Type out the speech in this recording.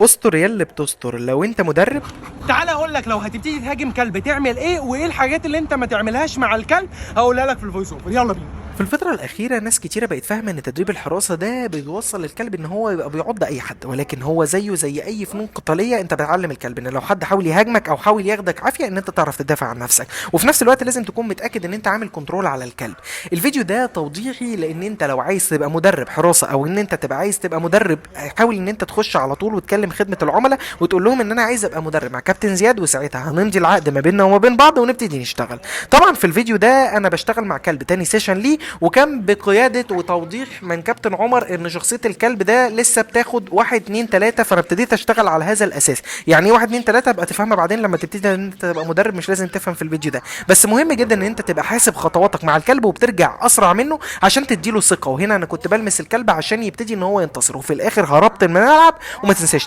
استر يا اللي بتستر لو انت مدرب. تعالى اقول لك لو هتبتدي تهاجم كلب تعمل ايه، وايه الحاجات اللي انت ما تعملهاش مع الكلب، هقولها لك في الفويس اوفر. يلا بينا. في الفترة الأخيرة ناس كتيرة بقت فاهمة إن تدريب الحراسة ده بيوصل الكلب إن هو يبقى بيعض أي حد، ولكن هو زيه زي أي فنون قتالية. أنت بتعلم الكلب إن لو حد حاول يهاجمك أو حاول ياخدك عافية إن أنت تعرف تدافع عن نفسك، وفي نفس الوقت لازم تكون متأكد إن أنت عامل كنترول على الكلب. الفيديو ده توضيحي، لأن أنت لو عايز تبقى مدرب حراسة أو إن أنت تبقى عايز تبقى مدرب، حاول إن أنت تخش على طول وتكلم خدمة العملاء وتقول لهم إن أنا عايز أبقى مدرب مع كابتن زياد، وساعتها هنمضي العقد ما بيننا وما بين بعض ونبتدي نشتغل. طبعا في الفيديو ده أنا بشتغل مع كلب تاني سيشن ليه، وكان قيادة وتوضيح من كابتن عمر ان شخصية الكلب ده لسه بتاخد 1 2 3، فانا ابتديت اشتغل على هذا الاساس. يعني ايه 1 2 3 ابقى تفهمها بعدين لما تبتدي ان انت تبقى مدرب، مش لازم تفهم في الفيديو ده. بس مهم جدا ان انت تبقى حاسب خطواتك مع الكلب وبترجع اسرع منه عشان تديله ثقة. وهنا انا كنت بلمس الكلب عشان يبتدي ان هو ينتصر، وفي الاخر هربت الملعب. وما تنساش